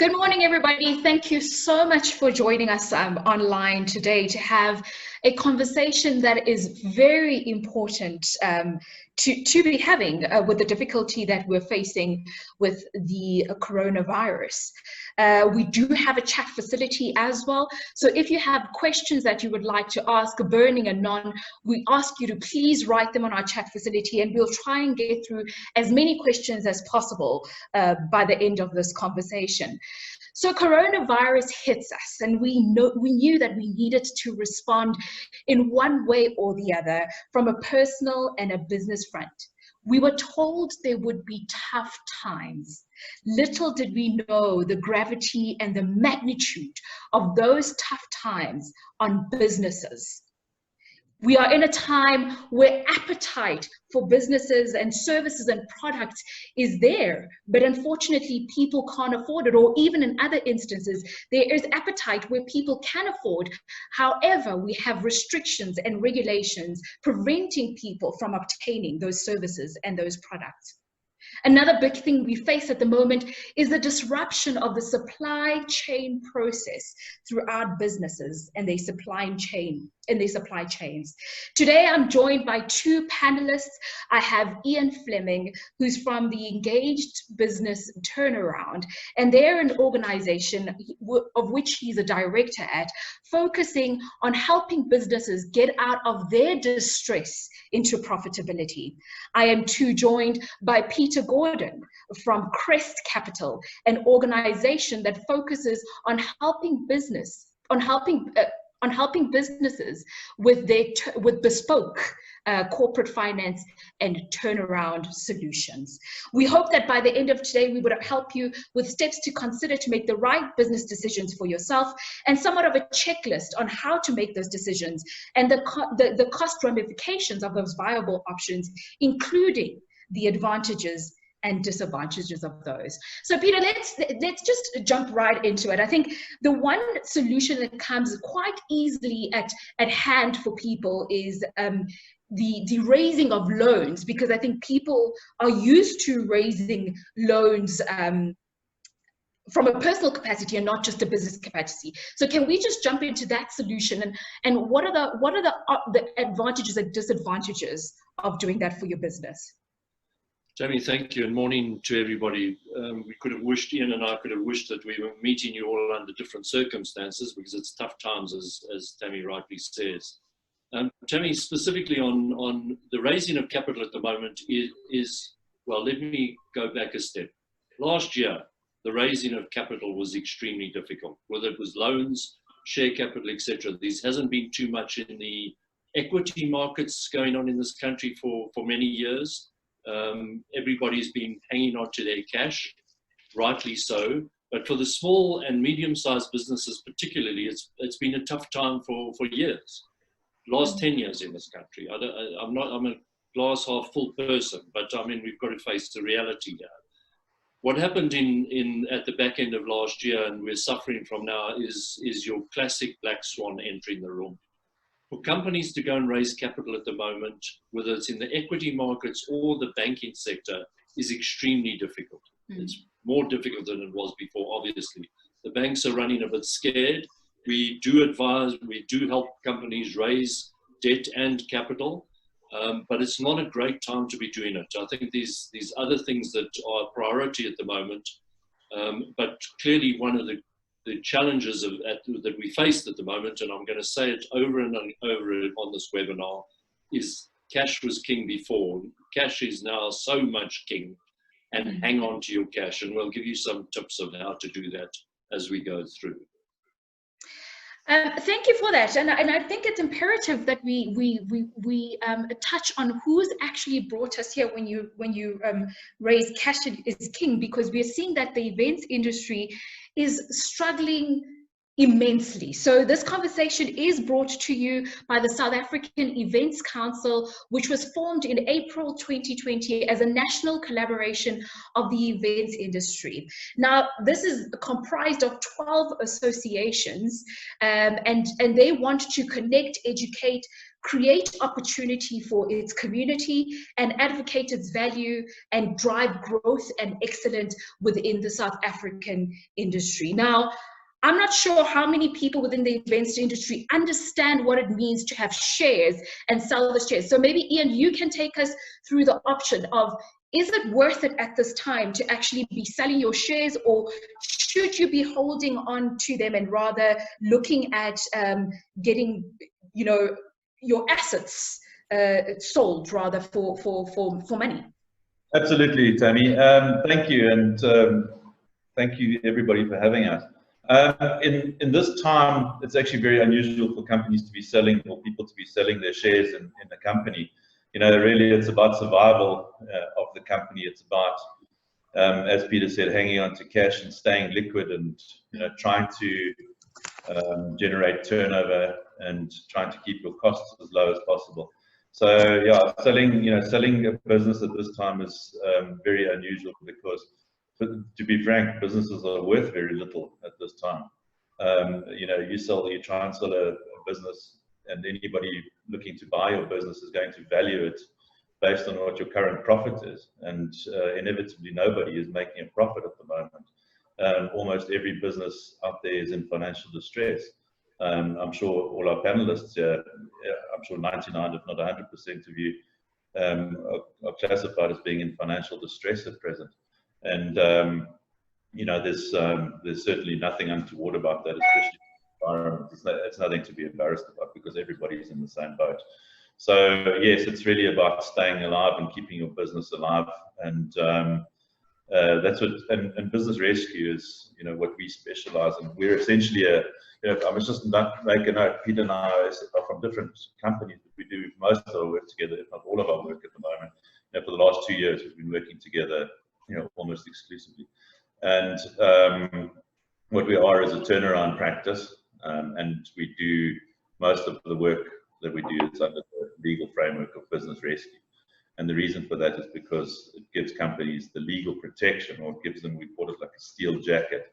Good morning, everybody. Thank you so much for joining us online today to have a conversation that is very important to be having with the difficulty that we're facing with the coronavirus. We do have a chat facility as well. So if you have questions that you would like to ask, burning and non, we ask you to please write them on our chat facility, and we'll try and get through as many questions as possible by the end of this conversation. So coronavirus hits us, and we knew that we needed to respond in one way or the other from a personal and a business front. We were told there would be tough times. Little did we know the gravity and the magnitude of those tough times on businesses. We are in a time where appetite for businesses and services and products is there, but unfortunately people can't afford it, or even in other instances, there is appetite where people can afford. However, we have restrictions and regulations preventing people from obtaining those services and those products. Another big thing we face at the moment is the disruption of the supply chain process throughout businesses and their supply chains. Today, I'm joined by two panelists. I have Ian Fleming, who's from the Engaged Business Turnaround, and they're an organization of which he's a director at, focusing on helping businesses get out of their distress into profitability. I am too joined by Peter Gordon from Crest Capital, an organization that focuses on helping businesses with bespoke corporate finance and turnaround solutions. We hope that by the end of today, we would help you with steps to consider to make the right business decisions for yourself, and somewhat of a checklist on how to make those decisions and the cost ramifications of those viable options, including the advantages and disadvantages of those. So Peter, let's just jump right into it. I think the one solution that comes quite easily at hand for people is the raising of loans, because I think people are used to raising loans from a personal capacity and not just a business capacity. So can we just jump into that solution, and what are the advantages and disadvantages of doing that for your business? Tammy, thank you, and morning to everybody. Ian and I could have wished that we were meeting you all under different circumstances, because it's tough times, as Tammy rightly says. Tammy, specifically on the raising of capital at the moment is, well, let me go back a step. Last year, the raising of capital was extremely difficult, whether it was loans, share capital, etc. There hasn't been too much in the equity markets going on in this country for many years. Everybody's been hanging on to their cash, rightly so. But for the small and medium-sized businesses particularly, it's been a tough time for years. Last 10 years in this country. I'm a glass half full person, but I mean, we've got to face the reality here. What happened at the back end of last year, and we're suffering from now, is your classic black swan entering the room. For companies to go and raise capital at the moment, whether it's in the equity markets or the banking sector, is extremely difficult. It's more difficult than it was before, obviously. The banks are running a bit scared. We do advise, we do help companies raise debt and capital, but it's not a great time to be doing it. I think these other things that are a priority at the moment, but clearly one of the challenges that we face at the moment, and I'm going to say it over and over on this webinar, is cash was king before. Cash is now so much king, and hang on to your cash, and we'll give you some tips of how to do that as we go through. Thank you for that, and I think it's imperative that we touch on who's actually brought us here when you raise cash is king, because we are seeing that the events industry is struggling immensely. So this conversation is brought to you by the South African Events Council, which was formed in April 2020 as a national collaboration of the events industry. Now, this is comprised of 12 associations, and they want to connect, educate, create opportunity for its community, and advocate its value and drive growth and excellence within the South African industry. Now, I'm not sure how many people within the events industry understand what it means to have shares and sell the shares. So maybe, Ian, you can take us through the option of, is it worth it at this time to actually be selling your shares, or should you be holding on to them and rather looking at getting, you know, your assets sold rather for money? Absolutely, Tammy. Thank you, and thank you everybody for having us. In this time, it's actually very unusual for companies to be selling, or people to be selling their shares in the company. You know, really, it's about survival of the company. It's about, as Peter said, hanging on to cash and staying liquid, and trying to generate turnover and trying to keep your costs as low as possible. So yeah, selling a business at this time is very unusual, because, to be frank, businesses are worth very little at this time. You try and sell a business, and anybody looking to buy your business is going to value it based on what your current profit is, and inevitably nobody is making a profit at the moment. Almost every business out there is in financial distress. I'm sure all our panelists, I'm sure 99, if not 100% of you are classified as being in financial distress at present. And there's certainly nothing untoward about that, especially in the environment. It's nothing to be embarrassed about, because everybody's in the same boat. So yes, it's really about staying alive and keeping your business alive, and that's what. And business rescue is, what we specialize in. We're essentially I must just make a note. Peter and I are from different companies, but we do most of our work together, if not all of our work at the moment. For the last 2 years, we've been working together, almost exclusively. And what we are is a turnaround practice, and we do most of the work that we do is under the legal framework of business rescue. And the reason for that is because it gives companies the legal protection, or it gives them, we call it like a steel jacket,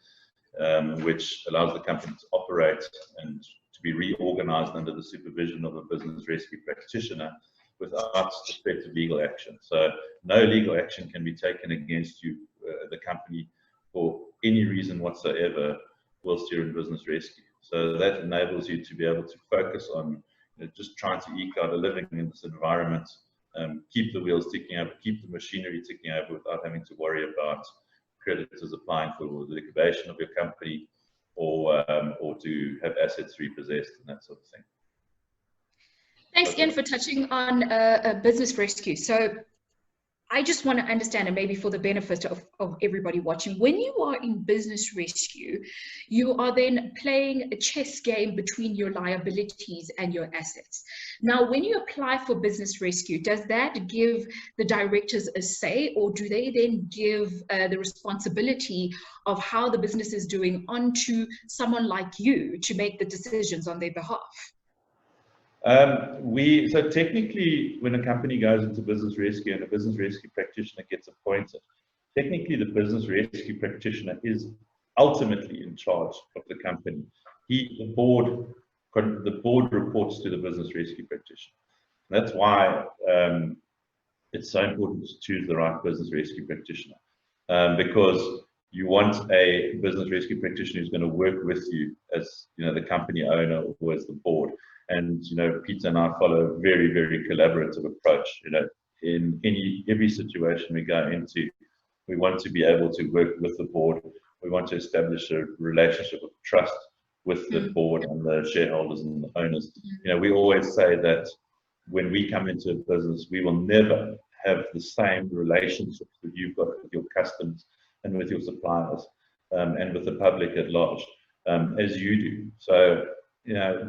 which allows the company to operate and to be reorganized under the supervision of a business rescue practitioner without effective legal action. So no legal action can be taken against you, the company, for any reason whatsoever whilst you're in business rescue. So that enables you to be able to focus on just trying to eke out a living in this environment, keep the wheels ticking over, keep the machinery ticking over without having to worry about creditors applying for the liquidation of your company, or to have assets repossessed and that sort of thing. Thanks, Ian, for touching on business rescue. So I just want to understand, and maybe for the benefit of everybody watching, when you are in business rescue, you are then playing a chess game between your liabilities and your assets. Now, when you apply for business rescue, does that give the directors a say, or do they then give the responsibility of how the business is doing onto someone like you to make the decisions on their behalf? So technically, when a company goes into business rescue and a business rescue practitioner gets appointed, technically the business rescue practitioner is ultimately in charge of the company. The board reports to the business rescue practitioner. That's why it's so important to choose the right business rescue practitioner, because you want a business rescue practitioner who's going to work with you as the company owner or as the board. And Peter and I follow a very, very collaborative approach. In every situation we go into, we want to be able to work with the board. We want to establish a relationship of trust with the board and the shareholders and the owners. We always say that when we come into a business, we will never have the same relationships that you've got with your customers and with your suppliers, and with the public at large, as you do. So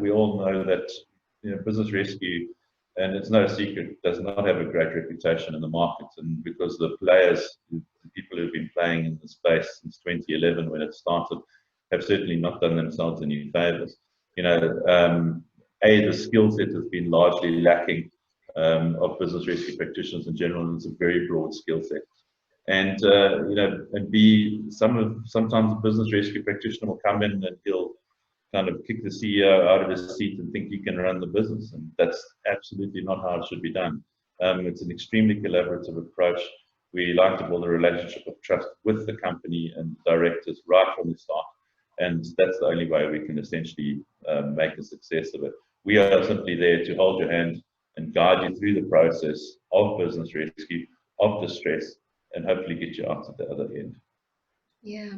we all know that business rescue, and it's no secret, does not have a great reputation in the market. And because the players, the people who've been playing in the space since 2011 when it started, have certainly not done themselves any favors. The skill set has been largely lacking of business rescue practitioners in general, and it's a very broad skill set. And and sometimes a business rescue practitioner will come in and he'll kind of kick the CEO out of his seat and think you can run the business. And that's absolutely not how it should be done. It's an extremely collaborative approach. We like to build a relationship of trust with the company and directors right from the start. And that's the only way we can essentially make a success of it. We are simply there to hold your hand and guide you through the process of business rescue, of distress, and hopefully get you out at the other end. Yeah.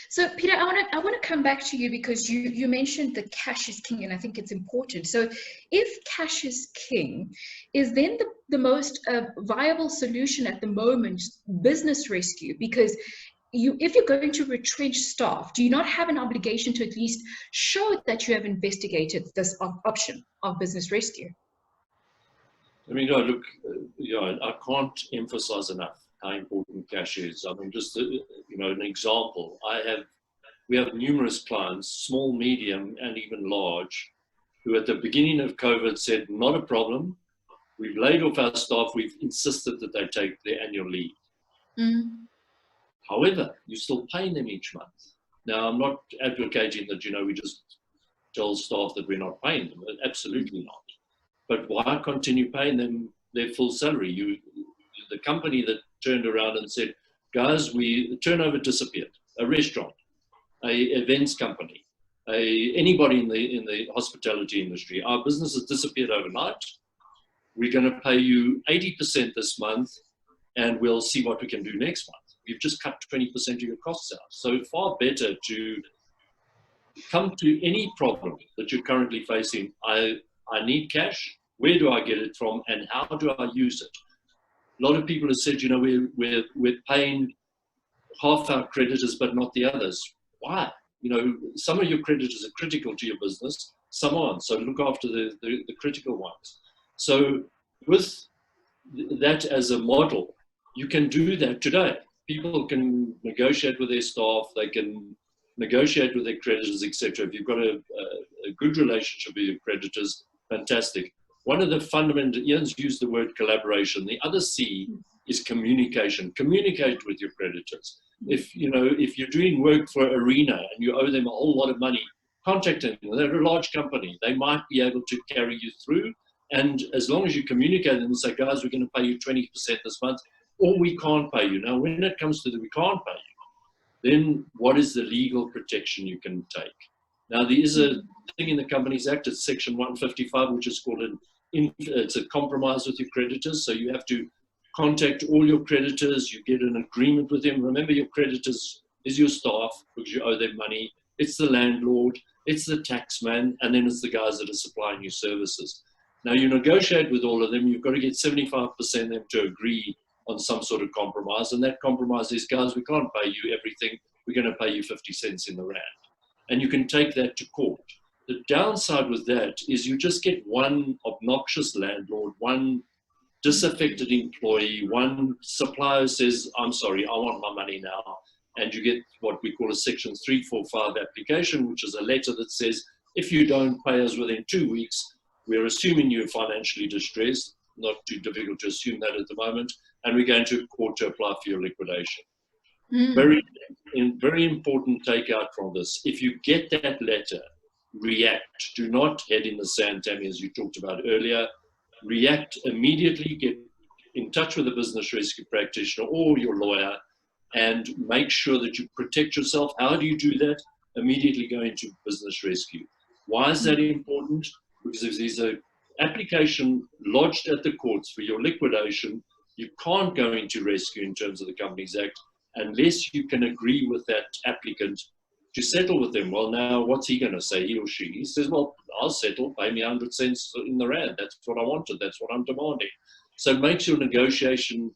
So Peter, I want to come back to you because you mentioned that cash is king, and I think it's important. So if cash is king, is then the most viable solution at the moment business rescue? Because if you're going to retrench staff, do you not have an obligation to at least show that you have investigated this option of business rescue? I mean, no, look, I can't emphasize enough how important cash is. I mean, just an example. We have numerous clients, small, medium, and even large, who at the beginning of COVID said, "Not a problem. We've laid off our staff. We've insisted that they take their annual leave." Mm. However, you're still paying them each month. Now, I'm not advocating that we just tell staff that we're not paying them. Absolutely not. But why continue paying them their full salary? The company that turned around and said, "Guys, the turnover disappeared." A restaurant, a events company, anybody in the hospitality industry. Our business has disappeared overnight. We're going to pay you 80% this month, and we'll see what we can do next month. You've just cut 20% of your costs out. So far better to come to any problem that you're currently facing. I need cash. Where do I get it from, and how do I use it? A lot of people have said, we're paying half our creditors, but not the others. Why? Some of your creditors are critical to your business, some aren't. So look after the critical ones. So with that as a model, you can do that today. People can negotiate with their staff, they can negotiate with their creditors, etc. If you've got a good relationship with your creditors, fantastic. One of the fundamental, Ian's used the word collaboration. The other C is communication. Communicate with your creditors. If you're doing work for Arena and you owe them a whole lot of money, contact them. They're a large company. They might be able to carry you through. And as long as you communicate with them and say, "Guys, we're going to pay you 20% this month," or "We can't pay you." Now, when it comes to we can't pay you, then what is the legal protection you can take? Now, there is a thing in the Companies Act, it's Section 155, which is called it's a compromise with your creditors. So you have to contact all your creditors. You get an agreement with them. Remember, your creditors is your staff because you owe them money. It's the landlord. It's the taxman. And then it's the guys that are supplying you services. Now, you negotiate with all of them. You've got to get 75% of them to agree on some sort of compromise. And that compromise is, "Guys, we can't pay you everything. We're going to pay you 50 cents in the rand." And you can take that to court. The downside with that is you just get one obnoxious landlord, one disaffected employee, one supplier says, "I'm sorry, I want my money now." And you get what we call a Section 345 application, which is a letter that says, "If you don't pay us within 2 weeks, we're assuming you're financially distressed." Not too difficult to assume that at the moment. "And we're going to court to apply for your liquidation." Very important takeout from this. If you get that letter, react. Do not head in the sand, Tammy, as you talked about earlier. React immediately. Get in touch with a business rescue practitioner or your lawyer and make sure that you protect yourself. How do you do that? Immediately go into business rescue. Why is that important? Because if there's an application lodged at the courts for your liquidation, you can't go into rescue in terms of the Companies Act unless you can agree with that applicant to settle with them. Well, now, what's he going to say, he or she? He says, "Well, I'll settle, pay me 100 cents in the rand. That's what I wanted. That's what I'm demanding." So it makes your negotiation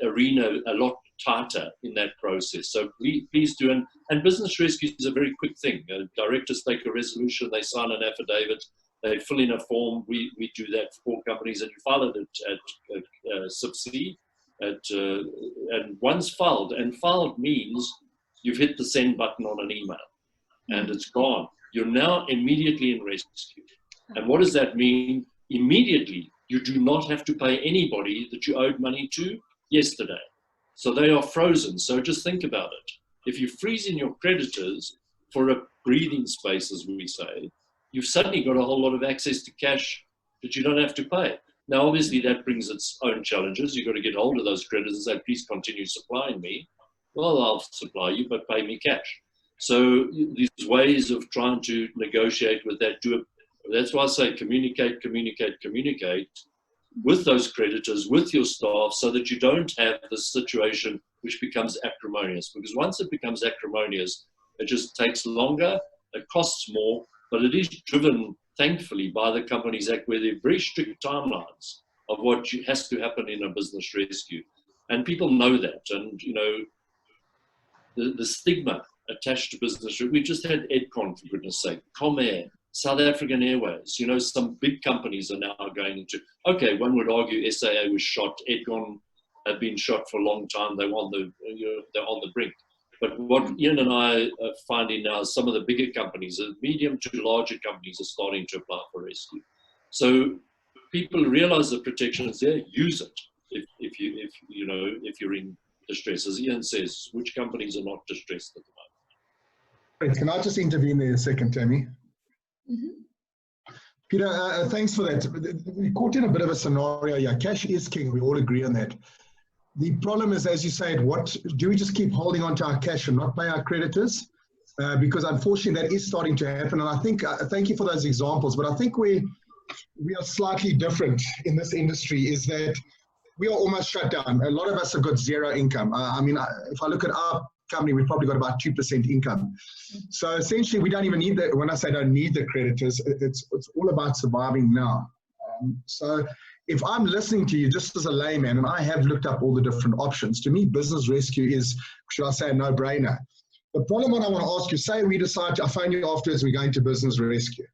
arena a lot tighter in that process. So please do. And business rescue is a very quick thing. Directors take a resolution, they sign an affidavit, they fill in a form. We do that for all companies, and you file it at Sub-C. And once filed, and filed means you've hit the send button on an email and it's gone. You're now immediately in rescue. And what does that mean? Immediately, you do not have to pay anybody that you owed money to yesterday. So they are frozen. So just think about it. If you're freezing your creditors, for a breathing space, as we say, you've suddenly got a whole lot of access to cash that you don't have to pay. Now, obviously, that brings its own challenges. You've got to get hold of those creditors and say, please continue supplying me. Well, I'll supply you, but pay me cash. So these ways of trying to negotiate with that, that's why I say communicate with those creditors, with your staff, so that you don't have this situation which becomes acrimonious. Because once it becomes acrimonious, it just takes longer, it costs more, but it is driven, thankfully, by the Companies Act, where there are very strict timelines of what has to happen in a business rescue. And people know that. And, you know, the stigma attached to business, we just had Edcon, for goodness sake, Comair, South African Airways, you know, some big companies are now going into, okay, one would argue SAA was shot, Edcon had been shot for a long time, they're on the brink. But what Ian and I are finding now is some of the bigger companies, the medium to larger companies, are starting to apply for rescue. So people realize the protection is there, use it if you're in distress. As Ian says, which companies are not distressed at the moment? Can I just intervene there a second, Tammy? Mm-hmm. Peter, thanks for that. We caught in a bit of a scenario here. Cash is king. We all agree on that. The problem is, as you said, what do we just keep holding on to our cash and not pay our creditors? Because unfortunately, that is starting to happen. And I think, thank you for those examples, but I think we are slightly different in this industry, is that we are almost shut down. A lot of us have got zero income. I mean, if I look at our company, we've probably got about 2% income. So essentially, we don't even need that. When I say don't need the creditors, it's all about surviving now. So if I'm listening to you just as a layman, and I have looked up all the different options, to me, business rescue is, should I say, a no-brainer. The problem what I want to ask you, say we decide, I phone you afterwards, we're going to business rescue.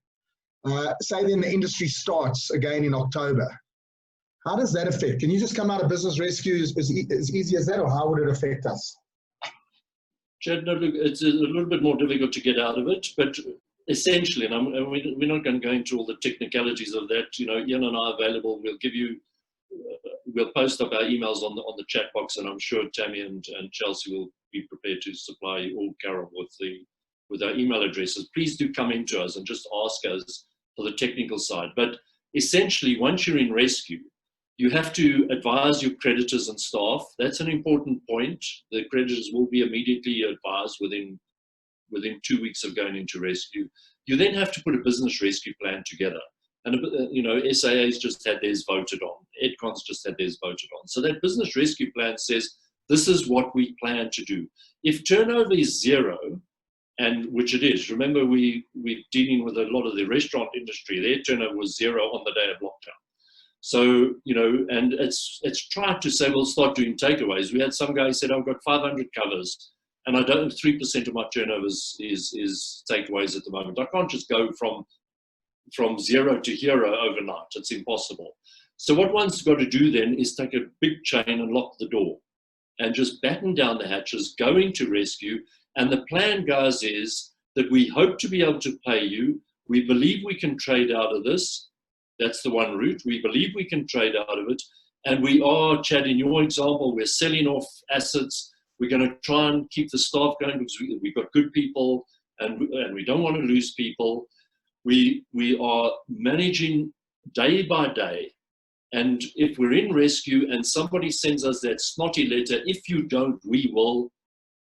Say then the industry starts again in October. How does that affect? Can you just come out of business rescue as easy as that, or how would it affect us? Chad, no, look, it's a little bit more difficult to get out of it, but essentially, and we're not going to go into all the technicalities of that. You know, Ian and I are available. We'll give you, we'll post up our emails on the chat box, and I'm sure Tammy and Chelsea will be prepared to supply you, or Carol, with our email addresses. Please do come into us and just ask us for the technical side. But essentially, once you're in rescue, you have to advise your creditors and staff. That's an important point. The creditors will be immediately advised within 2 weeks of going into rescue. You then have to put a business rescue plan together. And, you know, SAA's just had theirs voted on. Edcon's just had theirs voted on. So that business rescue plan says, this is what we plan to do. If turnover is zero, and which it is, remember we're dealing with a lot of the restaurant industry, their turnover was zero on the day of lockdown. So, you know, and it's tried to say, we'll start doing takeaways. We had some guy who said, I've got 500 covers, and I don't, 3% of my turnover is takeaways at the moment. I can't just go from zero to hero overnight. It's impossible. So what one's got to do then is take a big chain and lock the door and just batten down the hatches, go into rescue. And the plan, guys, is that we hope to be able to pay you. We believe we can trade out of this. That's the one route. We believe we can trade out of it. And we are, Chad, in your example, we're selling off assets. We're going to try and keep the staff going because we've got good people and we don't want to lose people. We are managing day by day. And if we're in rescue and somebody sends us that snotty letter, if you don't, we will.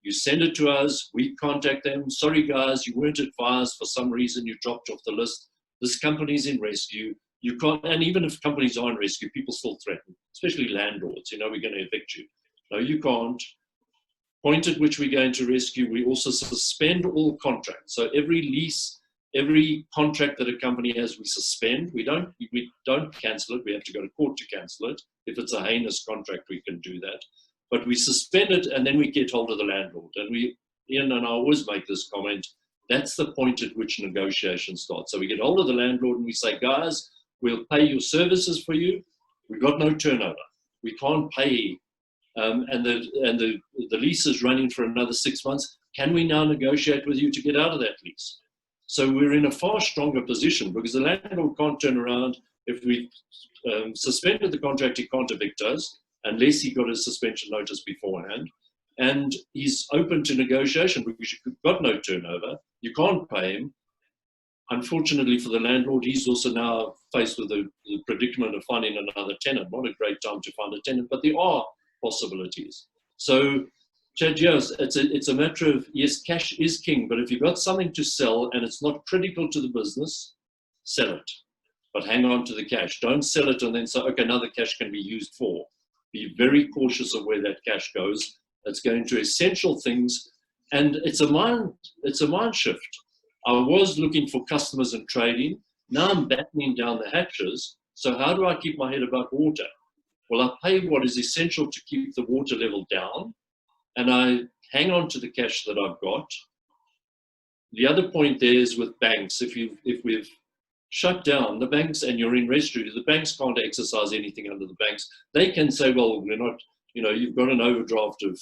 You send it to us. We contact them. Sorry, guys, you weren't advised. For some reason, you dropped off the list. This company's in rescue. You can't, and even if companies are in rescue, people still threaten, especially landlords. You know, we're going to evict you. No, you can't. Point at which we're going to rescue. We also suspend all contracts. So every lease, every contract that a company has, we suspend. We don't cancel it. We have to go to court to cancel it. If it's a heinous contract, we can do that. But we suspend it, and then we get hold of the landlord. And Ian and I always make this comment. That's the point at which negotiations start. So we get hold of the landlord and we say, guys, we'll pay your services for you. We've got no turnover. We can't pay, and the lease is running for another 6 months. Can we now negotiate with you to get out of that lease? So we're in a far stronger position because the landlord can't turn around. If we suspended the contract, he can't evict us unless he got a suspension notice beforehand. And he's open to negotiation because you've got no turnover. you can't pay him. Unfortunately for the landlord, he's also now faced with the predicament of finding another tenant. Not a great time to find a tenant, but there are possibilities. So, Chad, yes, it's a matter of, yes, cash is king, but if you've got something to sell and it's not critical to the business, sell it. But hang on to the cash. Don't sell it and then say, okay, now the cash can be used for. Be very cautious of where that cash goes. It's going to essential things, and it's a mind shift. I was looking for customers and trading. Now I'm battening down the hatches. So how do I keep my head above water? Well, I pay what is essential to keep the water level down, and I hang on to the cash that I've got. The other point there is with banks. If we've shut down the banks and you're in rescue, the banks can't exercise anything under the banks. They can say, well, we're not, you've got an overdraft of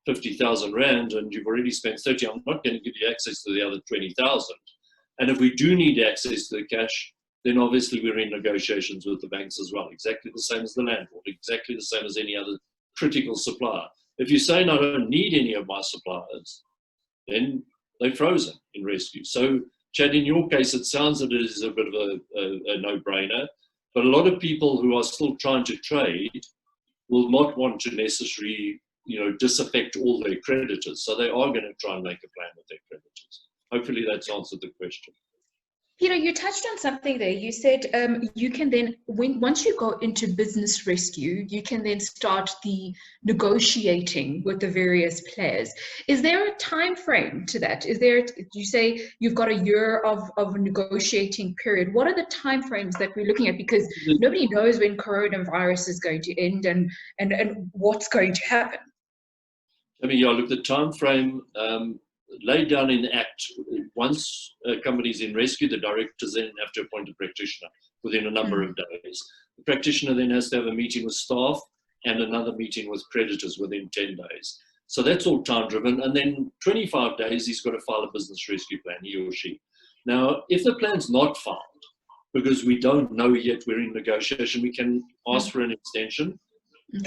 50,000 Rand and you've already spent 30. I'm not going to give you access to the other 20,000. And if we do need access to the cash, then obviously we're in negotiations with the banks as well. Exactly the same as the landlord, exactly the same as any other critical supplier. If you're saying I don't need any of my suppliers, then they're frozen in rescue. So, Chad, in your case, it sounds that it is a bit of a no-brainer, but a lot of people who are still trying to trade will not want to necessarily, disaffect all their creditors. So they are going to try and make a plan with their creditors. Hopefully that's answered the question. Peter, you touched on something there. You said you can then, once you go into business rescue, you can then start the negotiating with the various players. Is there a time frame to that? You say you've got a year of a negotiating period. What are the time frames that we're looking at? Because nobody knows when coronavirus is going to end and what's going to happen. I mean, look, the time frame laid down in the Act. Once a company is in rescue, the directors then have to appoint a practitioner within a number of days. The practitioner then has to have a meeting with staff and another meeting with creditors within 10 days. So that's all time driven. And then 25 days, he's got to file a business rescue plan, he or she. Now, if the plan's not filed, because we don't know yet, we're in negotiation, we can ask for an extension.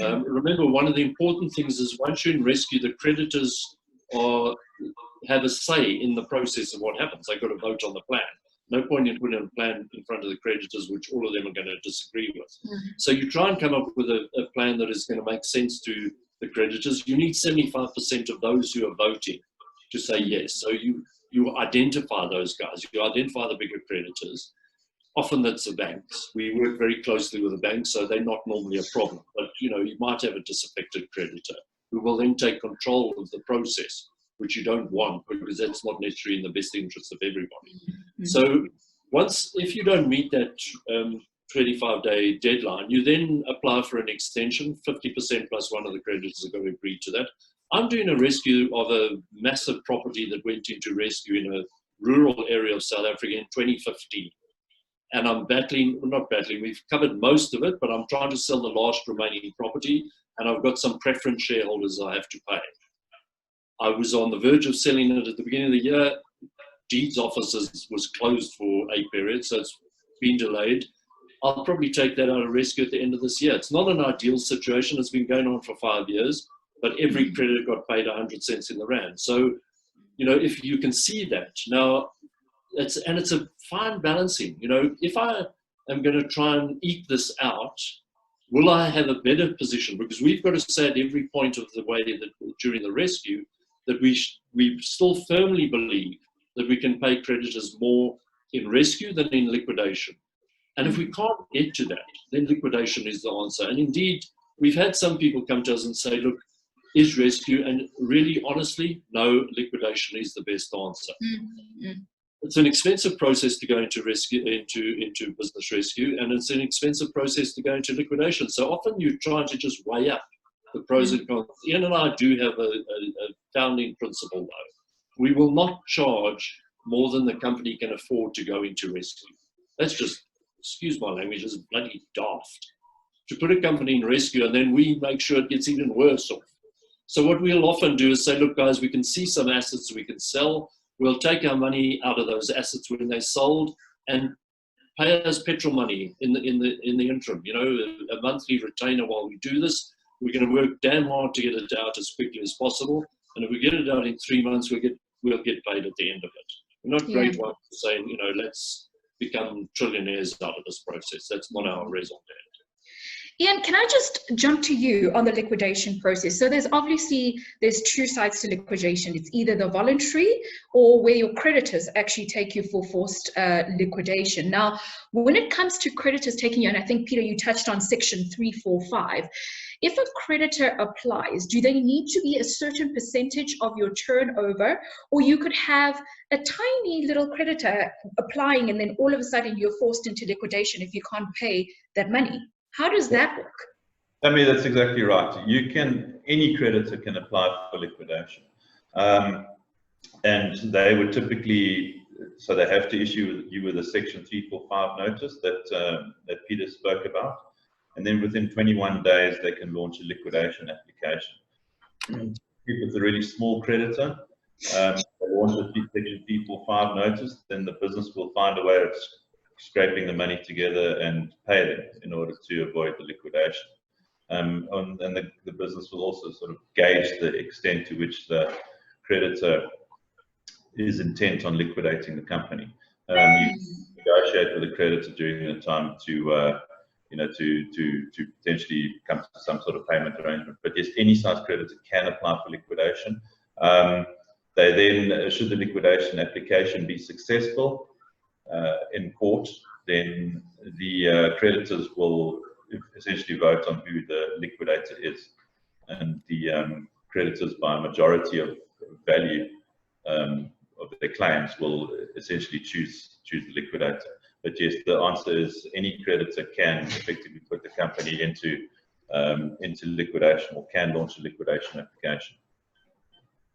Remember, one of the important things is once you're in rescue, the creditors have a say in the process of what happens. They've got to vote on the plan. No point in putting a plan in front of the creditors, which all of them are going to disagree with. So you try and come up with a plan that is going to make sense to the creditors. You need 75% of those who are voting to say yes. So you identify those guys. You identify the bigger creditors. Often that's the banks. We work very closely with the banks, so they're not normally a problem. But you might have a disaffected creditor who will then take control of the process, which you don't want because that's not necessarily in the best interest of everybody. So if you don't meet that 25-day deadline, you then apply for an extension. 50% plus one of the creditors are going to agree to that. I'm doing a rescue of a massive property that went into rescue in a rural area of South Africa in 2015. And I'm we've covered most of it, but I'm trying to sell the last remaining property, and I've got some preference shareholders I have to pay. I was on the verge of selling it at the beginning of the year. Deeds office was closed for a period, so it's been delayed. I'll probably take that out of rescue at the end of this year. It's not an ideal situation. It's been going on for 5 years, but every creditor got paid 100 cents in the rand. So, if you can see that. Now, it's a fine balancing. If I am going to try and eke this out, will I have a better position? Because we've got to say at every point of the way that during the rescue, that we still firmly believe that we can pay creditors more in rescue than in liquidation. And if we can't get to that, then liquidation is the answer. And indeed, we've had some people come to us and say, look, is rescue? And really, honestly, no, liquidation is the best answer. It's an expensive process to go into rescue, into business rescue, and it's an expensive process to go into liquidation. So often you're trying to just weigh up the pros and cons. Ian and I do have a founding principle, though. We will not charge more than the company can afford to go into rescue. That's just, excuse my language, is bloody daft. To put a company in rescue and then we make sure it gets even worse off. So what we'll often do is say, look, guys, we can see some assets we can sell. We'll take our money out of those assets when they're sold and pay us petrol money in the interim. A monthly retainer while we do this. We're going to work damn hard to get it out as quickly as possible. And if we get it out in 3 months, we get we'll get paid at the end of it. We're not great ones saying, let's become trillionaires out of this process. That's not our raison d'etre. Ian, can I just jump to you on the liquidation process? So there's two sides to liquidation. It's either the voluntary or where your creditors actually take you for forced liquidation. Now, when it comes to creditors taking you, and I think, Peter, you touched on section 345, if a creditor applies, do they need to be a certain percentage of your turnover, or you could have a tiny little creditor applying and then all of a sudden you're forced into liquidation if you can't pay that money? How does that work? I mean, that's exactly right. Any creditor can apply for liquidation. And they would typically, so they have to issue you with a section 345 notice that Peter spoke about. And then within 21 days, they can launch a liquidation application. If it's a really small creditor, they launch a section 345 notice, then the business will find a way of scraping the money together and pay them in order to avoid the liquidation. And the business will also sort of gauge the extent to which the creditor is intent on liquidating the company. You negotiate with the creditor during the time to potentially come to some sort of payment arrangement. But yes, any size creditor can apply for liquidation. They then, should the liquidation application be successful in court, then the creditors will essentially vote on who the liquidator is, and the creditors, by a majority of value of their claims, will essentially choose the liquidator. But yes, the answer is any creditor can effectively put the company into liquidation, or can launch a liquidation application.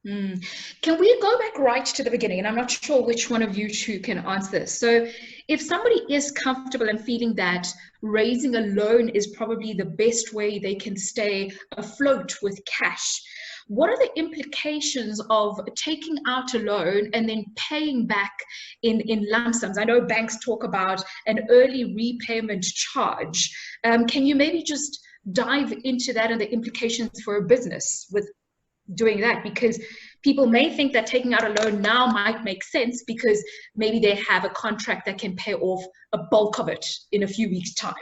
Can we go back right to the beginning? And I'm not sure which one of you two can answer this. So if somebody is comfortable and feeling that raising a loan is probably the best way they can stay afloat with cash, what are the implications of taking out a loan and then paying back in lump sums? I know banks talk about an early repayment charge. Can you maybe just dive into that and the implications for a business with doing that? Because people may think that taking out a loan now might make sense because maybe they have a contract that can pay off a bulk of it in a few weeks' time.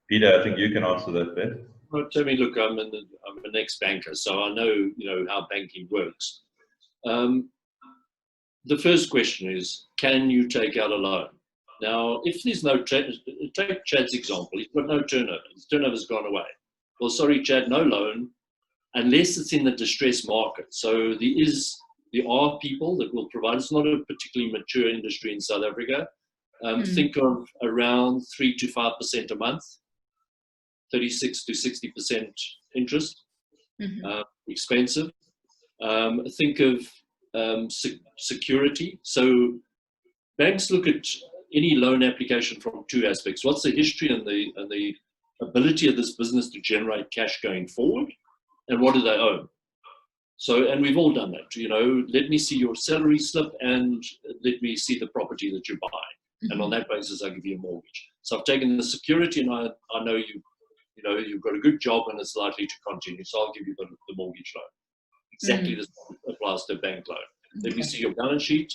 Peter, I think you can answer that bit. Well, Tammy, look, I'm an ex-banker, so I know how banking works. The first question is, can you take out a loan? Now, if there's no take Chad's example, he's got no turnover. His turnover's gone away. Well, sorry, Chad, no loan, unless it's in the distressed market. So there are people that will provide. It's not a particularly mature industry in South Africa. Think of around 3 to 5% a month, 36 to 60% interest, expensive. Think of security. So banks look at any loan application from two aspects. What's the history and the ability of this business to generate cash going forward? And what do they own? So, and we've all done that. Let me see your salary slip and let me see the property that you buy. And on that basis, I give you a mortgage. So I've taken the security, and I know you've got a good job and it's likely to continue. So I'll give you the mortgage loan. Exactly this applies to a bank loan. Let me see your balance sheet.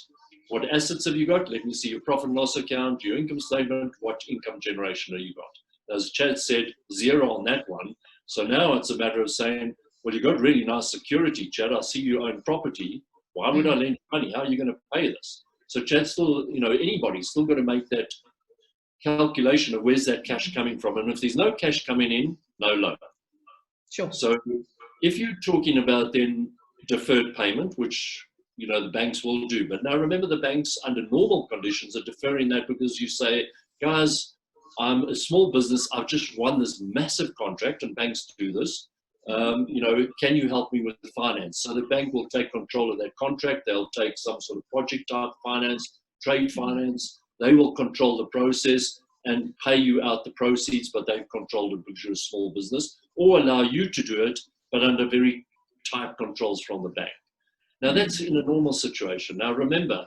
What assets have you got? Let me see your profit and loss account, your income statement. What income generation have you got? As Chad said, 0 on that one. So now it's a matter of saying, well, you've got really nice security, Chad. I see you own property. Why would I lend you money? How are you going to pay this? So Chad's still, anybody's still got to make that calculation of where's that cash coming from. And if there's no cash coming in, no loan. Sure. So if you're talking about then deferred payment, which, the banks will do. But now remember, the banks under normal conditions are deferring that because you say, guys, I'm a small business. I've just won this massive contract, and banks do this. Can you help me with the finance? So the bank will take control of that contract. They'll take some sort of project type finance, trade finance. They will control the process and pay you out the proceeds, but they've controlled it because you're a small business, or allow you to do it, but under very tight controls from the bank. Now that's in a normal situation. Now remember,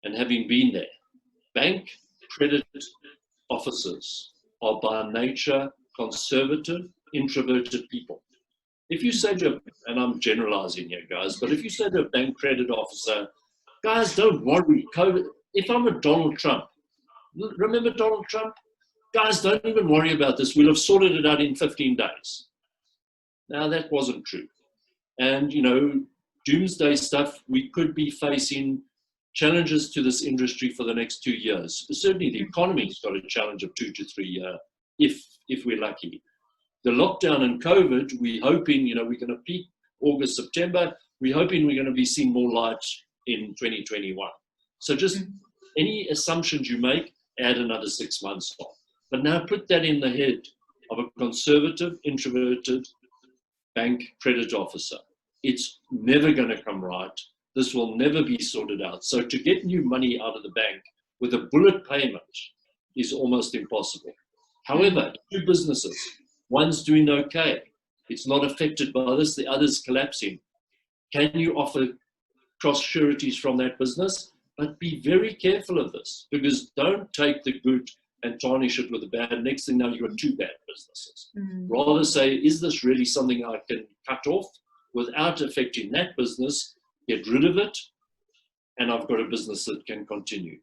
and having been there, bank credit officers are by nature conservative, introverted people. If you say to, and I'm generalizing here, guys, but if you say to a bank credit officer, guys, don't worry, COVID, if I'm a Donald Trump, remember Donald Trump? Guys, don't even worry about this. We'll have sorted it out in 15 days. Now, that wasn't true. And, you know, doomsday stuff, we could be facing challenges to this industry for the next 2 years. Certainly the economy's got a challenge of 2 to 3 years, if we're lucky. The lockdown and COVID, we're hoping, you know, we're going to peak August, September. We're hoping we're going to be seeing more light in 2021. So just any assumptions you make, add another 6 months on. But now put that in the head of a conservative, introverted bank credit officer. It's never going to come right. This will never be sorted out. So to get new money out of the bank with a bullet payment is almost impossible. However, two businesses, one's doing okay. It's not affected by this, the other's collapsing. Can you offer cross sureties from that business? But be very careful of this, because don't take the good and tarnish it with the bad. Next thing now, you've got two bad businesses. Rather say, is this really something I can cut off without affecting that business, get rid of it, and I've got a business that can continue.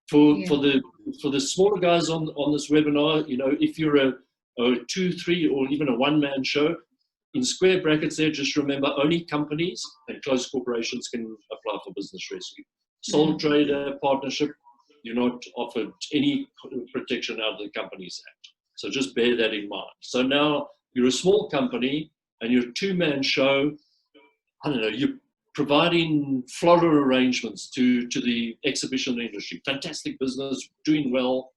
For the smaller guys on this webinar, you know, if you're a 2, 3, or even a one-man show, in square brackets there, just remember only companies and close corporations can apply for business rescue. Sole trader partnership, you're not offered any protection out of the Companies Act. So just bear that in mind. So now you're a small company and you're a two-man show. I don't know, you're providing floral arrangements to the exhibition industry. Fantastic business, doing well.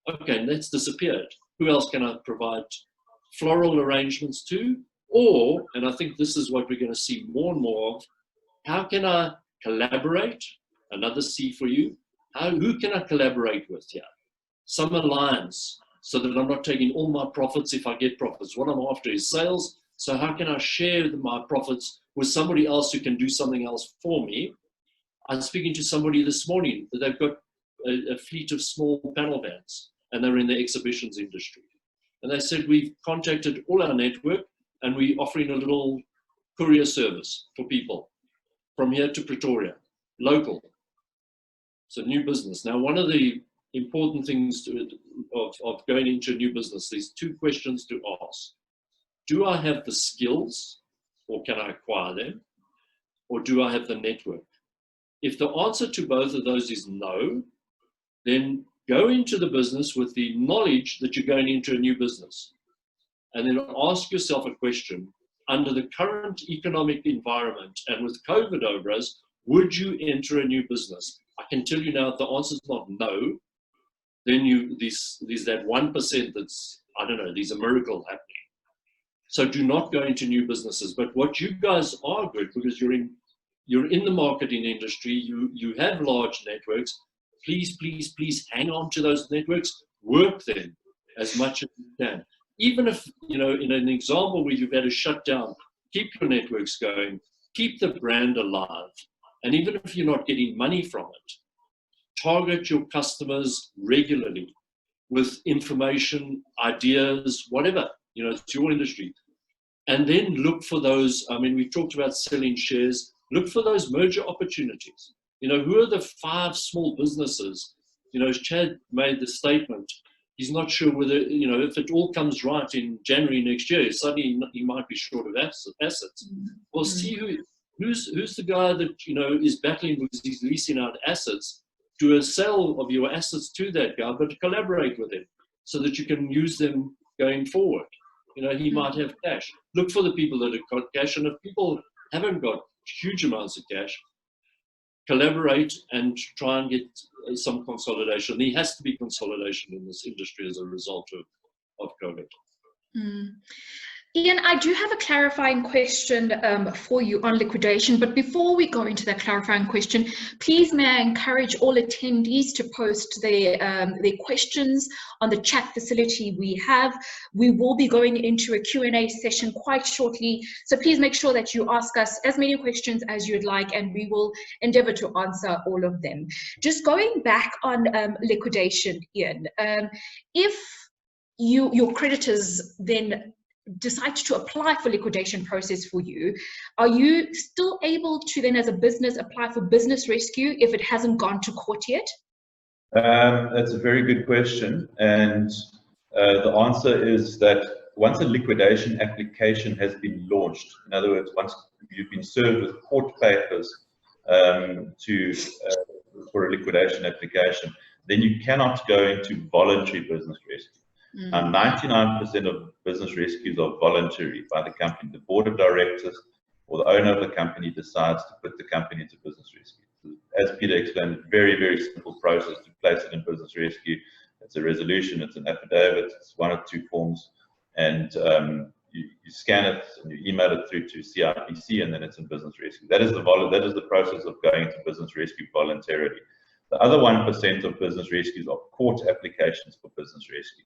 Okay, and that's disappeared. Who else can I provide floral arrangements to? Or, and I think this is what we're going to see more and more of, how can I collaborate? Another C for you. Who can I collaborate with here? Some alliance, so that I'm not taking all my profits if I get profits. What I'm after is sales. So how can I share my profits with somebody else who can do something else for me? I was speaking to somebody this morning that they've got a fleet of small panel vans, and they're in the exhibitions industry. And they said, we've contacted all our network and we're offering a little courier service for people from here to Pretoria, local. So new business. Now, one of the important things of going into a new business, there's two questions to ask. Do I have the skills, or can I acquire them? Or do I have the network? If the answer to both of those is no, then go into the business with the knowledge that you're going into a new business. And then ask yourself a question, under the current economic environment and with COVID over us, would you enter a new business? I can tell you now, if the answer is not no, then there's that 1% that's, I don't know, there's a miracle happening. So do not go into new businesses. But what you guys are good, because you're in the marketing industry, you have large networks, please, please, please hang on to those networks, work them as much as you can. Even if, you know, in an example where you've had to shut down, keep your networks going, keep the brand alive. And even if you're not getting money from it, target your customers regularly with information, ideas, whatever, you know, it's your industry. And then look for those, I mean, we talked about selling shares, look for those merger opportunities. You know, who are the 5 small businesses? You know, as Chad made the statement, he's not sure whether, you know, if it all comes right in January next year, suddenly he might be short of assets. Well, see who's the guy that, you know, is battling because he's leasing out assets. Do a sale of your assets to that guy, but collaborate with him so that you can use them going forward. You know, he might have cash. Look for the people that have got cash, and if people haven't got huge amounts of cash, collaborate and try and get some consolidation. There has to be consolidation in this industry as a result of COVID. Ian, I do have a clarifying question for you on liquidation, but before we go into that clarifying question, please may I encourage all attendees to post their questions on the chat facility we have. We will be going into a Q&A session quite shortly, so please make sure that you ask us as many questions as you'd like, and we will endeavor to answer all of them. Just going back on liquidation, Ian, if your creditors then decides to apply for liquidation process for you, are you still able to then as a business apply for business rescue if it hasn't gone to court yet? That's a very good question. And the answer is that once a liquidation application has been launched, in other words, once you've been served with court papers for a liquidation application, then you cannot go into voluntary business rescue. Now, 99% of business rescues are voluntary by the company. The board of directors or the owner of the company decides to put the company into business rescue. As Peter explained, very, very simple process to place it in business rescue. It's a resolution, it's an affidavit, it's one of two forms, and you scan it and you email it through to CIPC, and then it's in business rescue. That is the process of going to business rescue voluntarily. The other 1% of business rescues are court applications for business rescue.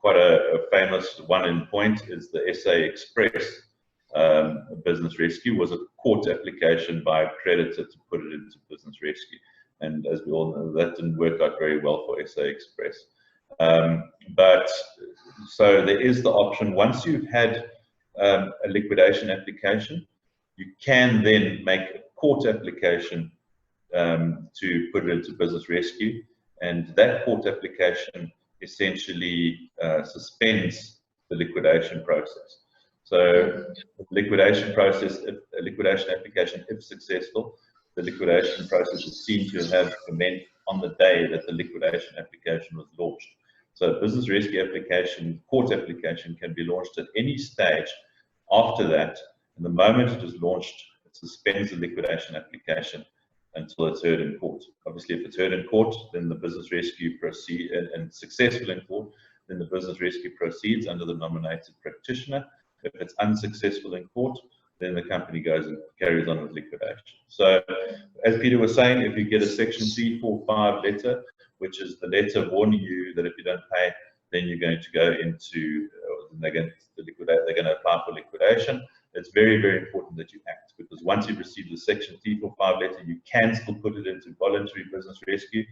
Quite a famous one in point is the SA Express business rescue was a court application by a creditor to put it into business rescue. And as we all know, that didn't work out very well for SA Express. But so there is the option, once you've had a liquidation application, you can then make a court application to put it into business rescue. And that court application essentially suspends the liquidation process. So the liquidation process, a liquidation application, if successful, the liquidation process is seen to have commenced on the day that the liquidation application was launched. So a business rescue application, court application, can be launched at any stage after that. And the moment it is launched, it suspends the liquidation application until it's heard in court. Obviously, if it's heard in court, then the business rescue proceeds, and successful in court, then the business rescue proceeds under the nominated practitioner. If it's unsuccessful in court, then the company goes and carries on with liquidation. So, as Peter was saying, if you get a Section 345 letter, which is the letter warning you that if you don't pay, then you're going to go into, they're going to apply for liquidation. It's very, very important that you act, because once you've received the Section 345 letter, you can still put it into voluntary business rescue.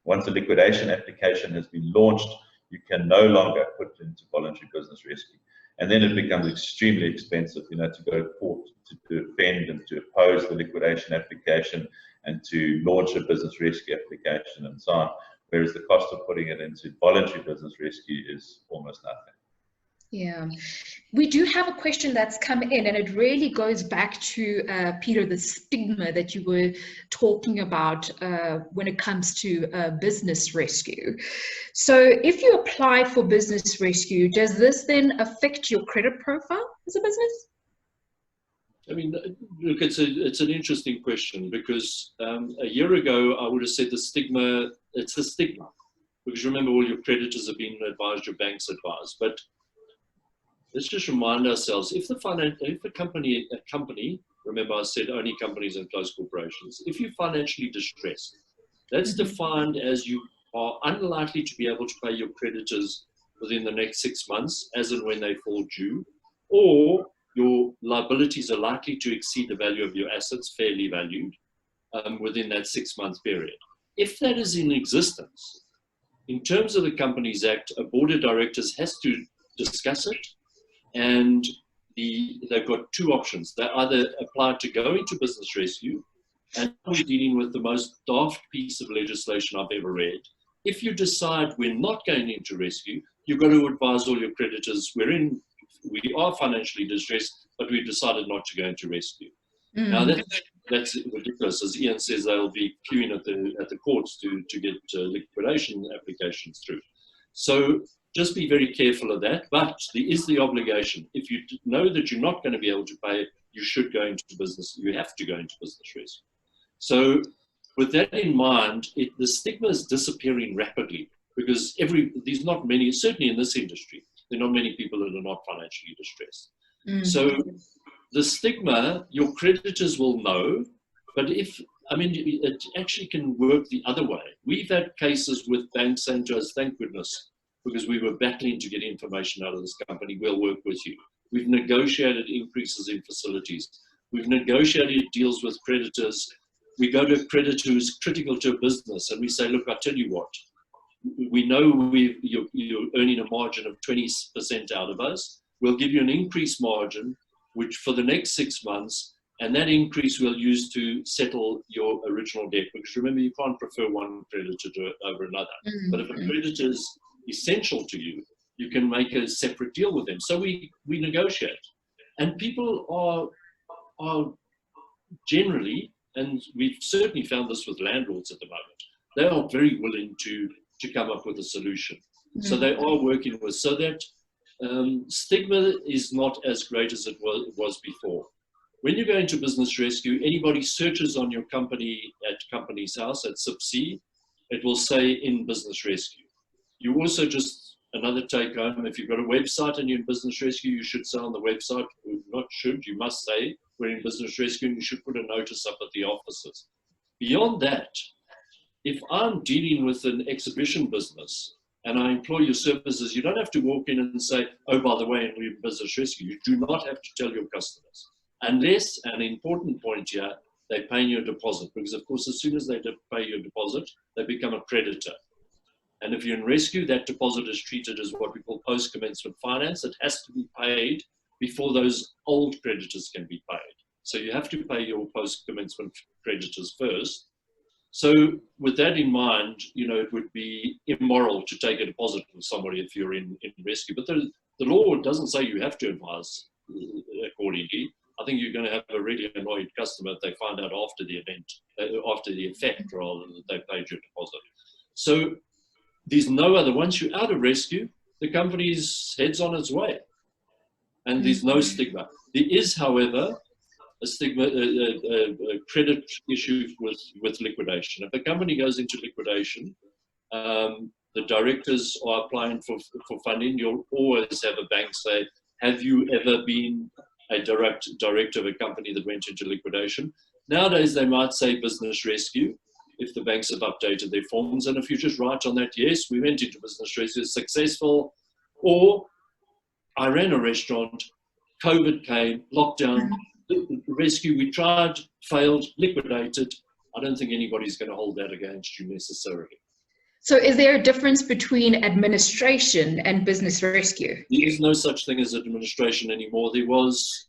Once a liquidation application has been launched, you can no longer put it into voluntary business rescue. And then it becomes extremely expensive, you know, to go to court, to defend and to oppose the liquidation application and to launch a business rescue application and so on. Whereas the cost of putting it into voluntary business rescue is almost nothing. Yeah, we do have a question that's come in, and it really goes back to, Peter, the stigma that you were talking about when it comes to business rescue. So if you apply for business rescue, does this then affect your credit profile as a business? I mean, look, it's an interesting question, because a year ago, I would have said it's a stigma. Because remember, all your creditors have been advised, your banks advised. But let's just remind ourselves, if a company, remember I said only companies and closed corporations, if you're financially distressed, that's defined as you are unlikely to be able to pay your creditors within the next 6 months, as and when they fall due, or your liabilities are likely to exceed the value of your assets, fairly valued, within that 6-month period. If that is in existence, in terms of the Companies Act, a board of directors has to discuss it, and they've got two options. They either apply to go into business rescue, and we're dealing with the most daft piece of legislation I've ever read. If you decide we're not going into rescue, you've got to advise all your creditors, we are financially distressed, but we've decided not to go into rescue. Now that's ridiculous. As Ian says, they'll be queuing at the courts to get liquidation applications through. So just be very careful of that. But there is the obligation. If you know that you're not going to be able to pay it, you should go into business. You have to go into business rescue. So with that in mind, the stigma is disappearing rapidly, because there's not many, certainly in this industry, there are not many people that are not financially distressed. So the stigma, your creditors will know, but it actually can work the other way. We've had cases with banks saying to us, thank goodness, because we were battling to get information out of this company, we'll work with you. We've negotiated increases in facilities. We've negotiated deals with creditors. We go to a creditor who's critical to a business, and we say, look, I tell you what, we know you're earning a margin of 20% out of us. We'll give you an increased margin, which for the next 6 months, and that increase we'll use to settle your original debt. Because remember, you can't prefer one creditor over another. But if a creditor is essential to you, you can make a separate deal with them. So we negotiate. And people are generally, and we've certainly found this with landlords at the moment, they are very willing to come up with a solution. So they are working with, so that stigma is not as great as it was before. When you go into business rescue, anybody searches on your company at Companies House, at SIPC, it will say in business rescue. You also just, another take home, if you've got a website and you're in business rescue, you should say on the website, not should, you must say, we're in business rescue, and you should put a notice up at the offices. Beyond that, if I'm dealing with an exhibition business and I employ your services, you don't have to walk in and say, oh, by the way, we're in business rescue. You do not have to tell your customers. Unless, an important point here, they pay you a deposit. Because, of course, as soon as they pay you a deposit, they become a creditor. And if you're in rescue, that deposit is treated as what we call post-commencement finance. It has to be paid before those old creditors can be paid. So you have to pay your post-commencement creditors first. So with that in mind, you know, it would be immoral to take a deposit from somebody if you're in rescue. But the law doesn't say you have to advise accordingly. I think you're going to have a really annoyed customer if they find out after the event, after the effect, rather than they paid your deposit. So there's no other. Once you're out of rescue, the company's heads on its way. And there's no stigma. There is, however, a stigma, a credit issue with liquidation. If a company goes into liquidation, the directors are applying for funding. You'll always have a bank say, have you ever been a director of a company that went into liquidation? Nowadays, they might say business rescue if the banks have updated their forms. And if you just write on that, yes, we went into business rescue, it's successful, or I ran a restaurant, COVID came, lockdown, rescue, we tried, failed, liquidated. I don't think anybody's going to hold that against you necessarily. So is there a difference between administration and business rescue? There is no such thing as administration anymore. There was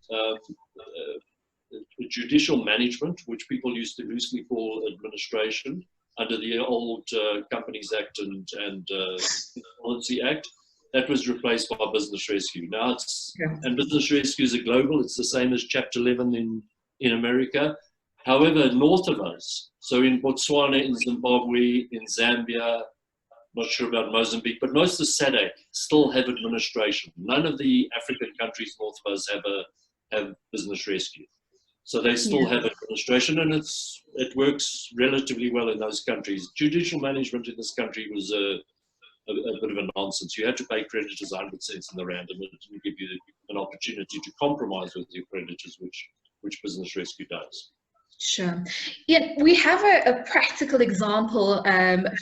judicial management, which people used to loosely call administration under the old Companies Act and Policy Act. That was replaced by business rescue. Now it's, and business rescue is global. It's the same as Chapter 11 in America. However, north of us, so in Botswana, in Zimbabwe, in Zambia, not sure about Mozambique, but most of SADC still have administration. None of the African countries north of us have business rescue. So they still have administration, and it works relatively well in those countries. Judicial management in this country was a bit of a nonsense. You had to pay creditors 100 cents in the rand, and it didn't give you an opportunity to compromise with your creditors, which business rescue does. Sure. Yeah, we have a practical example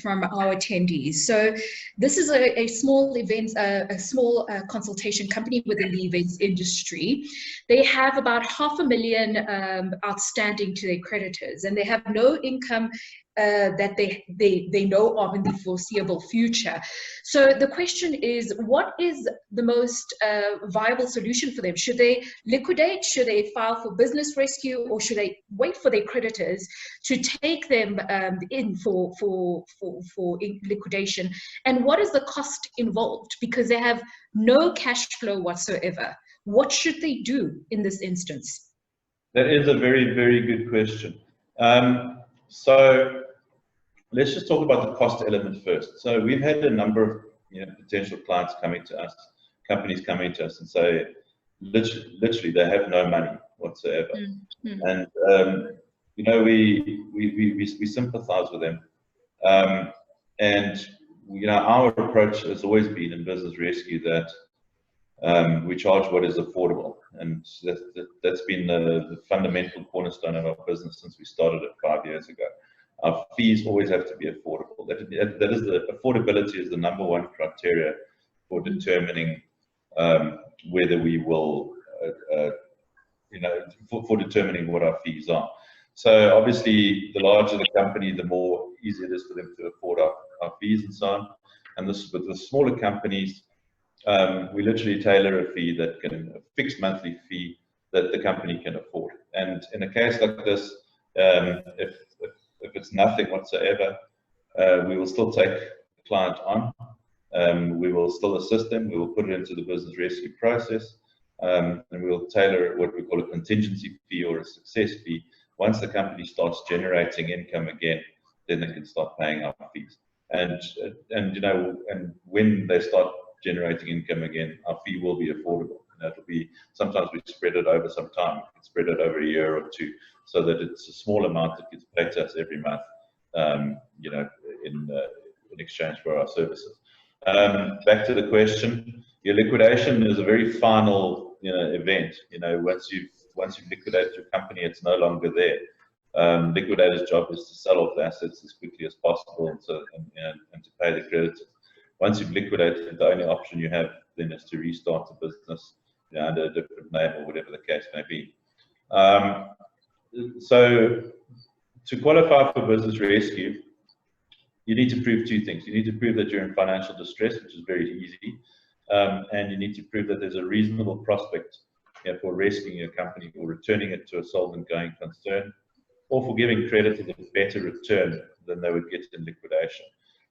from our attendees. So this is a small event, a small consultation company within the events industry. They have about $500,000 outstanding to their creditors, and they have no income that they know of in the foreseeable future. So the question is, what is the most viable solution for them? Should they liquidate? Should they file for business rescue? Or should they wait for their creditors to take them in for liquidation? And what is the cost involved? Because they have no cash flow whatsoever. What should they do in this instance? That is a very, very good question. So let's just talk about the cost element first. So we've had a number of potential clients coming to us, companies coming to us and say, literally they have no money whatsoever. And we sympathize with them. And our approach has always been in business rescue that we charge what is affordable, and that's been the fundamental cornerstone of our business since we started it 5 years ago. Our fees always have to be affordable. That is affordability is the number one criteria for determining whether we will, for determining what our fees are. So obviously, the larger the company, the more easy it is for them to afford our fees and so on. And this with the smaller companies, we literally tailor a fee that a fixed monthly fee that the company can afford. And in a case like this, if it's nothing whatsoever, we will still take the client on. We will still assist them. We will put it into the business rescue process, and we will tailor what we call a contingency fee or a success fee. Once the company starts generating income again, then they can start paying our fees. And when they start generating income again, our fee will be affordable. It'll be, sometimes we spread it over some time. We can spread it over a year or two, so that it's a small amount that gets paid to us every month, in exchange for our services. Back to the question, your liquidation is a very final, event. Once you've liquidated your company, it's no longer there. Liquidator's job is to sell off the assets as quickly as possible and to pay the creditors. Once you've liquidated, the only option you have then is to restart the business under a different name or whatever the case may be. So to qualify for business rescue, you need to prove two things. You need to prove that you're in financial distress, which is very easy, and you need to prove that there's a reasonable prospect for rescuing your company or returning it to a solvent going concern, or for giving creditors a better return than they would get in liquidation.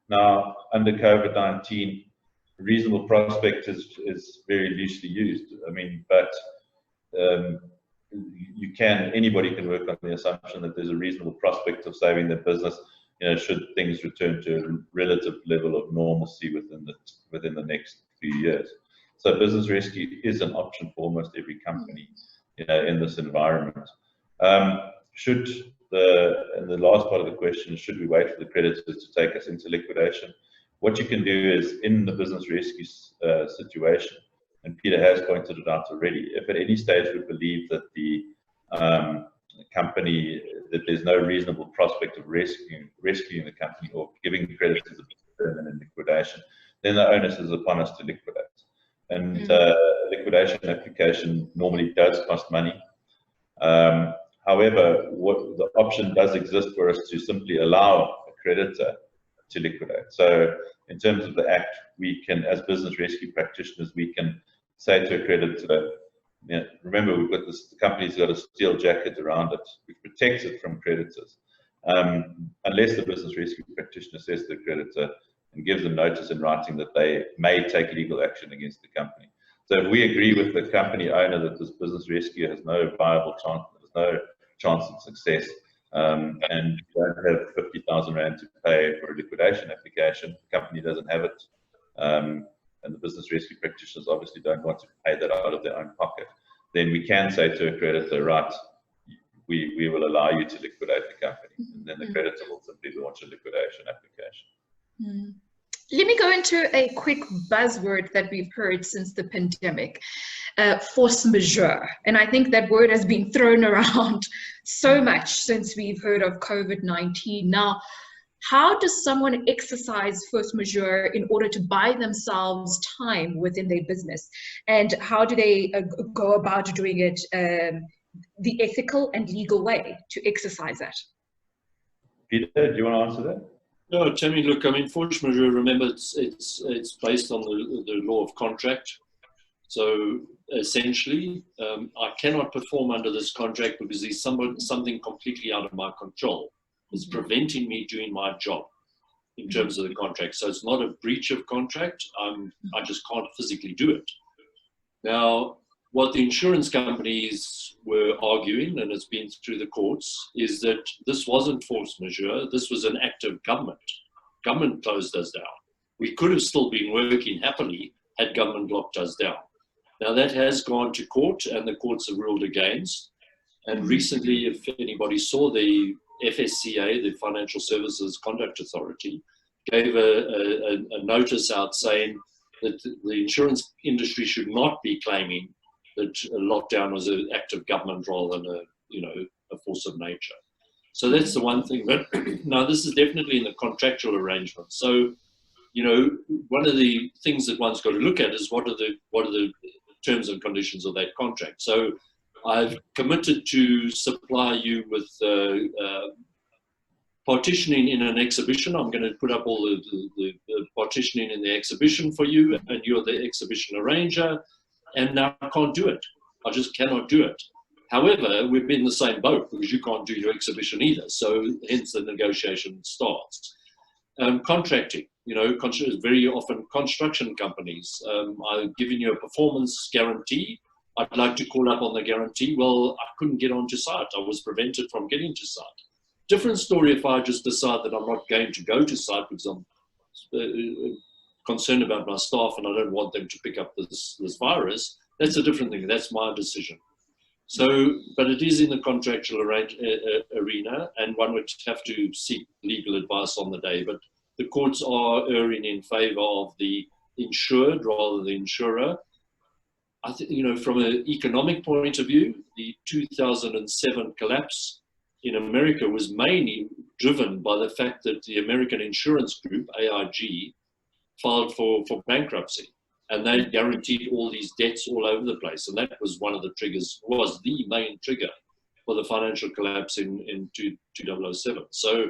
Now, under COVID-19, reasonable prospect is very loosely used. I mean, but anybody can work on the assumption that there's a reasonable prospect of saving their business, should things return to a relative level of normalcy within the next few years. So business rescue is an option for almost every company, in this environment. The last part of the question is, should we wait for the creditors to take us into liquidation? What you can do is, in the business rescue situation, and Peter has pointed it out already, if at any stage we believe that the company, that there's no reasonable prospect of rescuing the company or giving creditors a return in liquidation, then the onus is upon us to liquidate. And liquidation application normally does cost money. However, the option does exist for us to simply allow a creditor to liquidate. So in terms of the act, we can, as business rescue practitioners, we can say to a creditor, remember, we've got this, the company's got a steel jacket around it, which protects it from creditors, unless the business rescue practitioner says to the creditor and gives them notice in writing that they may take legal action against the company. So if we agree with the company owner that this business rescue has no viable chance, there's no chance of success, and you don't have 50,000 Rand to pay for a liquidation application, the company doesn't have it, and the business rescue practitioners obviously don't want to pay that out of their own pocket, then we can say to a creditor, right, we will allow you to liquidate the company, and then the creditor will simply launch a liquidation application. Let me go into a quick buzzword that we've heard since the pandemic, force majeure. And I think that word has been thrown around so much since we've heard of COVID-19. Now, how does someone exercise force majeure in order to buy themselves time within their business? And how do they go about doing it the ethical and legal way to exercise that? Peter, do you want to answer that? No, Tammy, look, I mean, force majeure, remember, it's based on the law of contract. So essentially, I cannot perform under this contract because there's something completely out of my control. It's preventing me doing my job in terms of the contract. So it's not a breach of contract. I just can't physically do it. Now, what the insurance companies were arguing, and it's been through the courts, is that this wasn't force majeure. This was an act of government. Government closed us down. We could have still been working happily had government locked us down. Now that has gone to court, and the courts have ruled against. And recently, if anybody saw, the FSCA, the Financial Services Conduct Authority, gave a notice out saying that the insurance industry should not be claiming that a lockdown was an act of government rather than a force of nature. So that's the one thing. But now this is definitely in the contractual arrangement. So, one of the things that one's got to look at is what are the terms and conditions of that contract. So I've committed to supply you with Partitioning in an exhibition, I'm going to put up all the partitioning in the exhibition for you, and you're the exhibition arranger, and now I can't do it. I just cannot do it. However, we've been in the same boat because you can't do your exhibition either, so hence the negotiation starts. Contracting, you know, very often construction companies, I've given you a performance guarantee. I'd like to call up on the guarantee. Well, I couldn't get onto site. I was prevented from getting to site. Different story if I just decide that I'm not going to go to site because I'm concerned about my staff and I don't want them to pick up this virus. That's a different thing. That's my decision. So, but it is in the contractual arena, and one would have to seek legal advice on the day. But the courts are erring in favor of the insured rather than the insurer. I think, you know, from an economic point of view, the 2007 collapse in America was mainly driven by the fact that the American insurance group, AIG, filed for bankruptcy. And they guaranteed all these debts all over the place. And that was one of the triggers, was the main trigger for the financial collapse in 2007. So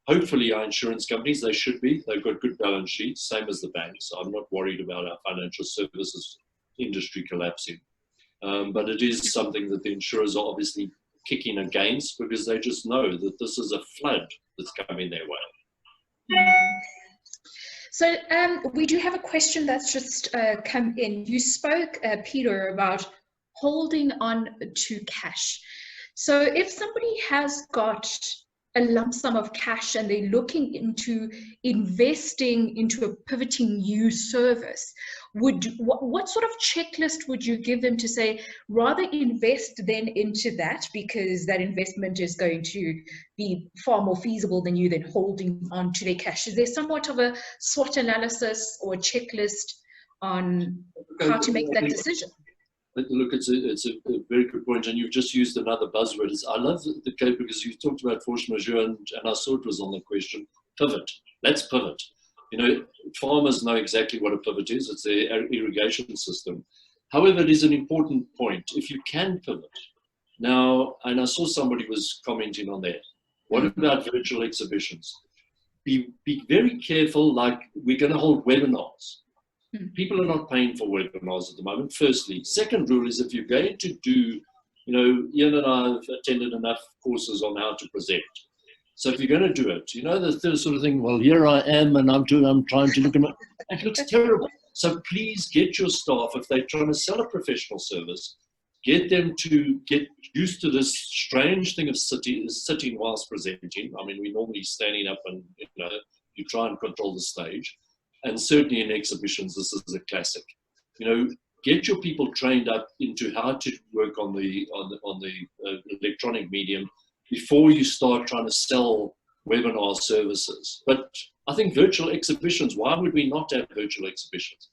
hopefully our insurance companies, they should be, they've got good balance sheets, same as the banks. I'm not worried about our financial services industry collapsing. But it is something that the insurers are obviously kicking against because they just know that this is a flood that's coming their way. So we do have a question that's just come in. You spoke, Peter, about holding on to cash. So if somebody has got a lump sum of cash and they're looking into investing into a pivoting new service, what sort of checklist would you give them to say, rather invest then into that because that investment is going to be far more feasible than you then holding on to their cash? Is there somewhat of a SWOT analysis or a checklist on how to make that decision? Look, it's a very good point, and you've just used another buzzword. I love the case because you talked about force majeure, and I saw it was on the question, pivot. Let's pivot. You know, farmers know exactly what a pivot is. It's their irrigation system. However, it is an important point. If you can pivot. Now, and I saw somebody was commenting on that. What about virtual exhibitions? Be very careful, like we're going to hold webinars. People are not paying for webinars at the moment, firstly. Second rule is if you're going to do, you know, Ian and I have attended enough courses on how to present. So if you're going to do it, you know, the sort of thing, well, here I am and I'm trying to look at it. It looks terrible. So please get your staff, if they're trying to sell a professional service, get them to get used to this strange thing of sitting whilst presenting. I mean, we're normally standing up and, you know, you try and control the stage. And certainly in exhibitions, this is a classic. You know, get your people trained up into how to work on the electronic medium before you start trying to sell webinar services. But I think virtual exhibitions, why would we not have virtual exhibitions?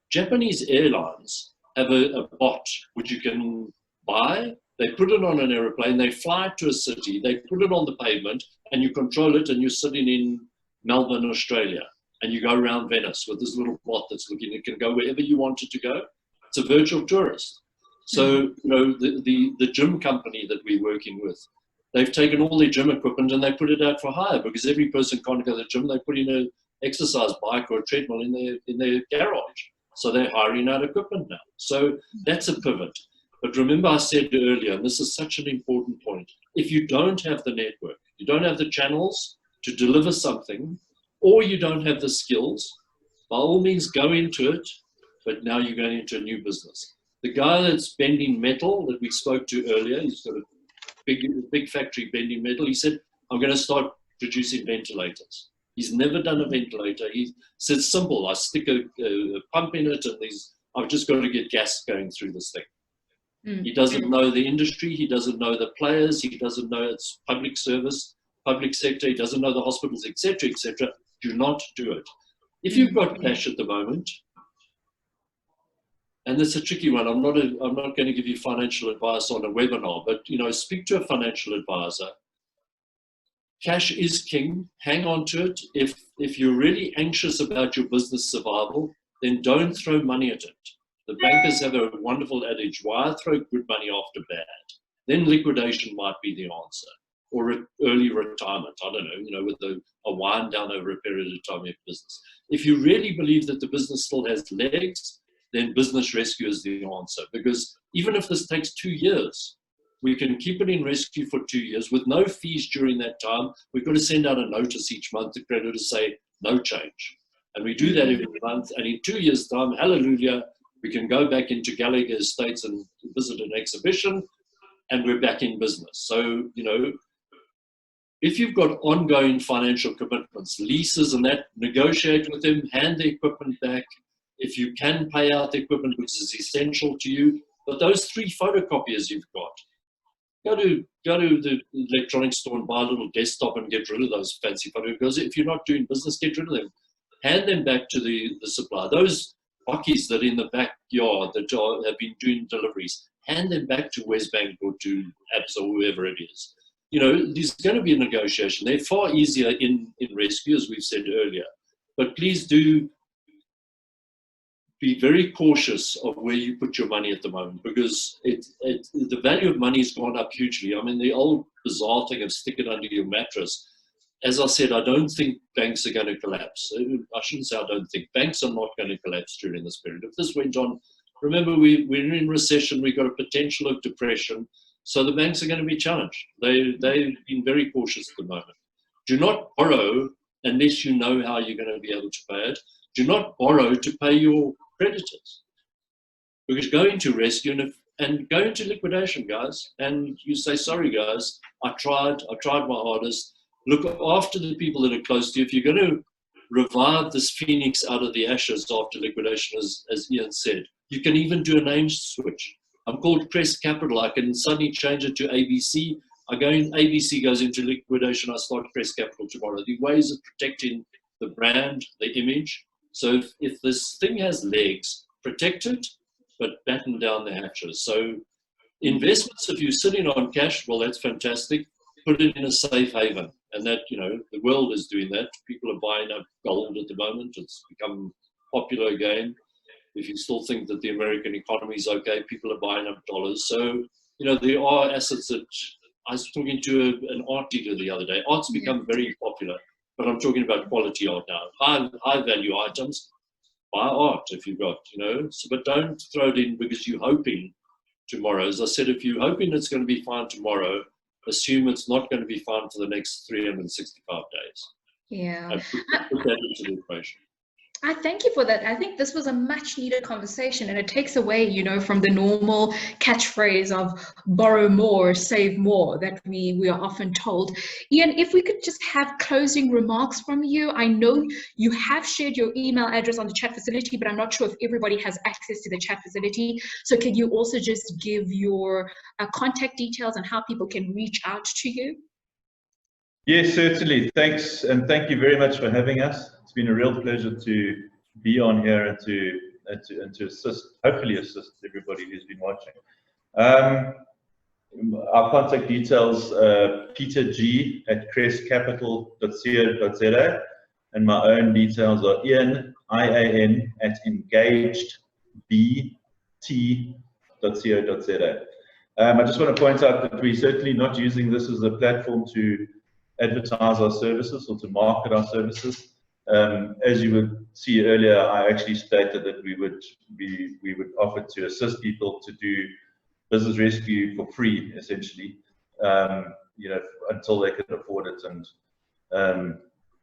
Japanese airlines have a bot which you can buy. They put it on an aeroplane, they fly it to a city, they put it on the pavement, and you control it, and you're sitting in Melbourne, Australia. And you go around Venice with this little bot that's looking, it can go wherever you want it to go. It's a virtual tourist. So, you know, the gym company that we're working with, they've taken all their gym equipment and they put it out for hire because every person can't go to the gym. They put in an exercise bike or a treadmill in their garage. So they're hiring out equipment now. So that's a pivot. But remember I said earlier, and this is such an important point, if you don't have the network, you don't have the channels to deliver something, or you don't have the skills, by all means go into it, but now you're going into a new business. The guy that's bending metal that we spoke to earlier, he's got a big factory bending metal, he said, I'm going to start producing ventilators. He's never done a ventilator. He said, simple, I stick a pump in it and I've just got to get gas going through this thing. He doesn't know the industry, he doesn't know the players, he doesn't know it's public service, public sector, he doesn't know the hospitals, etc., etc. Do not do it. If you've got cash at the moment, and it's a tricky one, I'm not going to give you financial advice on a webinar, but you know, speak to a financial advisor. Cash is king. Hang on to it. If you're really anxious about your business survival, then don't throw money at it. The bankers have a wonderful adage: why throw good money after bad? Then liquidation might be the answer, or early retirement, I don't know, you know, with a wind down over a period of time of business. If you really believe that the business still has legs, then business rescue is the answer. Because even if this takes 2 years, we can keep it in rescue for 2 years with no fees during that time. We've got to send out a notice each month to creditors to say no change. And we do that every month. And in 2 years' time, hallelujah, we can go back into Gallagher Estates and visit an exhibition, and we're back in business. So, you know, if you've got ongoing financial commitments, leases and that, negotiate with them, hand the equipment back. If you can pay out the equipment, which is essential to you, but those 3 photocopiers you've got, go to the electronics store and buy a little desktop and get rid of those fancy photocopiers. If you're not doing business, get rid of them. Hand them back to the supplier. Those bockies that are in the backyard that have been doing deliveries, hand them back to Westbank or to Absa or whoever it is. You know, there's going to be a negotiation. They're far easier in rescue, as we've said earlier. But please do be very cautious of where you put your money at the moment, because the value of money has gone up hugely. I mean, the old bizarre thing of stick it under your mattress. As I said, I don't think banks are going to collapse. I shouldn't say I don't think. Banks are not going to collapse during this period. If this went on, remember, we're in recession. We've got a potential of depression. So the banks are going to be challenged. They've been very cautious at the moment. Do not borrow unless you know how you're going to be able to pay it. Do not borrow to pay your creditors. Because go into rescue and go into liquidation, guys. And you say, sorry, guys, I tried my hardest. Look after the people that are close to you. If you're going to revive this phoenix out of the ashes after liquidation, as Ian said, you can even do a name switch. I'm called Crest Capital. I can suddenly change it to ABC. ABC goes into liquidation. I start Crest Capital tomorrow. The ways of protecting the brand, the image. So if this thing has legs, protect it, but batten down the hatches. So investments, if you're sitting on cash, well, that's fantastic. Put it in a safe haven. And that, you know, the world is doing that. People are buying up gold at the moment. It's become popular again. If you still think that the American economy is okay, people are buying up dollars. So, you know, there are assets that I was talking to an art dealer the other day. Art's become very popular, but I'm talking about quality art now. High value items, buy art if you've got, you know. So, but don't throw it in because you're hoping tomorrow. As I said, if you're hoping it's going to be fine tomorrow, assume it's not going to be fine for the next 365 days. Yeah. And put that into the equation. I thank you for that. I think this was a much needed conversation, and it takes away, you know, from the normal catchphrase of borrow more, save more that we are often told. Ian, if we could just have closing remarks from you. I know you have shared your email address on the chat facility, but I'm not sure if everybody has access to the chat facility. So can you also just give your contact details and how people can reach out to you? Yes, certainly. Thanks, and thank you very much for having us. It's been a real pleasure to be on here and to assist, hopefully assist everybody who's been watching. Our contact details, Peter G at crestcapital.co.za, and my own details are Ian, IAN, at engagedbt.co.za. I just want to point out that we're certainly not using this as a platform to advertise our services or to market our services. As you would see earlier, I actually stated that we would offer to assist people to do business rescue for free, essentially, you know, until they can afford it. And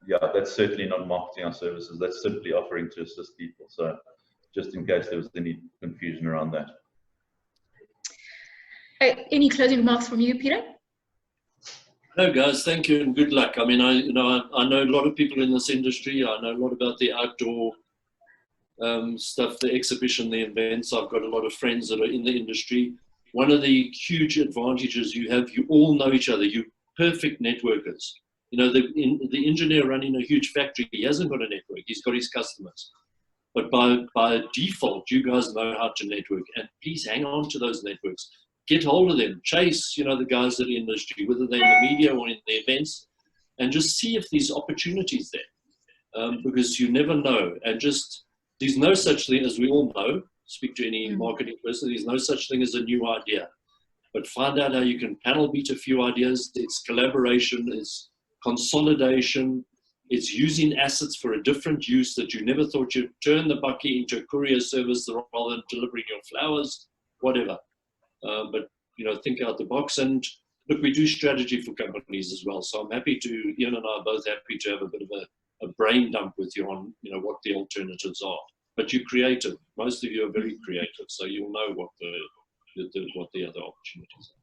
yeah, that's certainly not marketing our services. That's simply offering to assist people. So just in case there was any confusion around that. Any closing remarks from you, Peter? No, guys, thank you and good luck. I mean, I know a lot of people in this industry. I know a lot about the outdoor stuff, the exhibition, the events. I've got a lot of friends that are in the industry. One of the huge advantages you have, you all know each other. You're perfect networkers. You know, the engineer running a huge factory, he hasn't got a network. He's got his customers. But by default, you guys know how to network. And please hang on to those networks. Get hold of them, chase, you know, the guys that are in the industry, whether they're in the media or in the events, and just see if there's opportunities there, because you never know. And just, there's no such thing, as we all know, speak to any marketing person, there's no such thing as a new idea. but find out how you can panel beat a few ideas. It's collaboration, it's consolidation, it's using assets for a different use that you never thought you'd turn the bakkie into a courier service rather than delivering your flowers, whatever. But, you know, think out the box. And look, we do strategy for companies as well. So I'm happy to, Ian and I are both happy to have a bit of a brain dump with you on, you know, what the alternatives are. But you're creative. Most of you are very creative, so you'll know what the other opportunities are.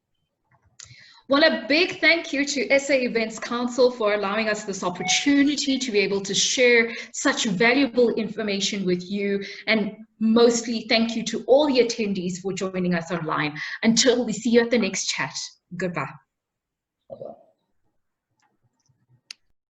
Well, a big thank you to SA Events Council for allowing us this opportunity to be able to share such valuable information with you. And mostly thank you to all the attendees for joining us online. Until we see you at the next chat. Goodbye. Bye-bye.